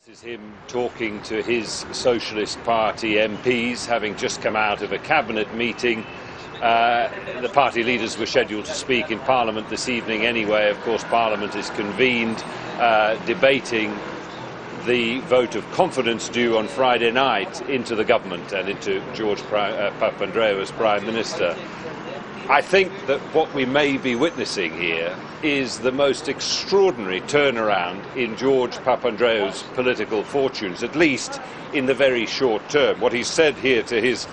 This is him talking to his Socialist Party MPs, having just come out of a cabinet meeting. The party leaders were scheduled to speak in Parliament this evening anyway. Of course, Parliament is convened, debating the vote of confidence due on Friday night into the government and into George Papandreou as Prime Minister. I think that what we may be witnessing here is the most extraordinary turnaround in George Papandreou's political fortunes, at least in the very short term. What he said here to his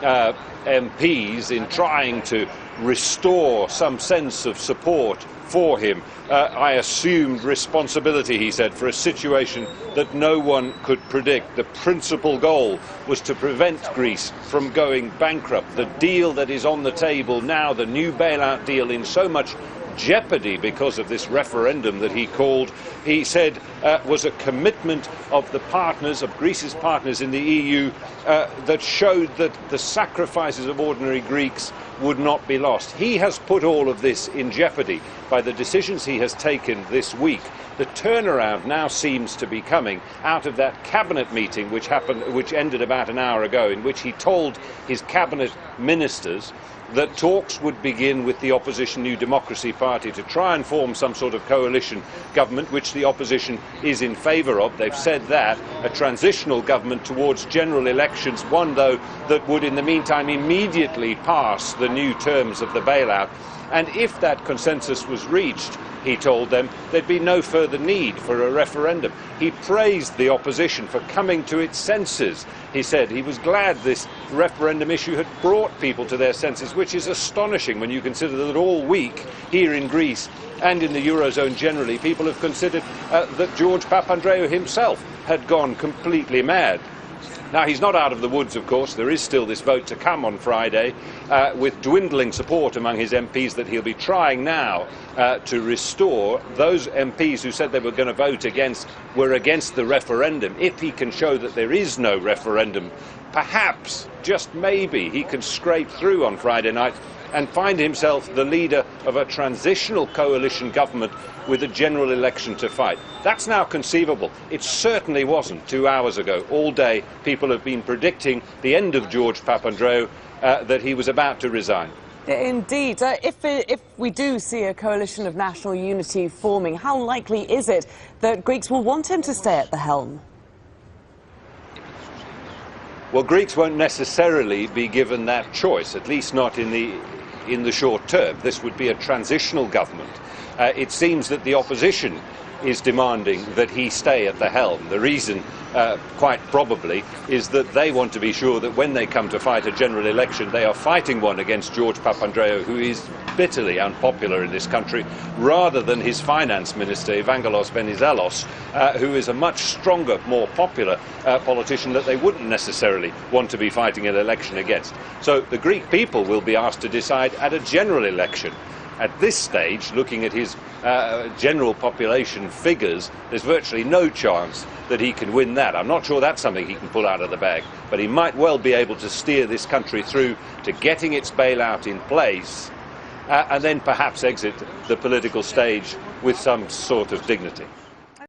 MPs in trying to restore some sense of support for him. I assumed responsibility, he said, for a situation that no one could predict. The principal goal was to prevent Greece from going bankrupt. The deal that is on the table now, the new bailout deal, in so much jeopardy because of this referendum that he said was a commitment of the partners, of Greece's partners in the EU, that showed that the sacrifices of ordinary Greeks would not be lost. He has put all of this in jeopardy by the decisions he has taken this week. The turnaround now seems to be coming out of that cabinet meeting which ended about an hour ago, in which he told his cabinet ministers that talks would begin with the opposition New Democracy Party to try and form some sort of coalition government, which the opposition is in favour of. They've said that, a transitional government towards general elections, one though that would in the meantime immediately pass the new terms of the bailout. And if that consensus was reached, he told them, there'd be no further need for a referendum. He praised the opposition for coming to its senses. He said he was glad this referendum issue had brought people to their senses, which is astonishing when you consider that all week here in Greece and in the Eurozone generally, people have considered that George Papandreou himself had gone completely mad. Now, he's not out of the woods, of course. There is still this vote to come on Friday, with dwindling support among his MPs that he'll be trying now to restore. Those MPs who said they were going to vote were against the referendum. If he can show that there is no referendum, perhaps, just maybe, he can scrape through on Friday night and find himself the leader of a transitional coalition government with a general election to fight. That's now conceivable. It certainly wasn't 2 hours ago. All day people have been predicting the end of George Papandreou, that he was about to resign. Indeed. If we do see a coalition of national unity forming, how likely is it that Greeks will want him to stay at the helm? Well, Greeks won't necessarily be given that choice, at least not in the short term. This would be a transitional government. It seems that the opposition is demanding that he stay at the helm. The reason, quite probably, is that they want to be sure that when they come to fight a general election, they are fighting one against George Papandreou, who is bitterly unpopular in this country, rather than his finance minister, Evangelos Venizelos, who is a much stronger, more popular politician that they wouldn't necessarily want to be fighting an election against. So the Greek people will be asked to decide at a general election. At this stage, looking at his general population figures, there's virtually no chance that he can win that. I'm not sure that's something he can pull out of the bag, but he might well be able to steer this country through to getting its bailout in place, and then perhaps exit the political stage with some sort of dignity.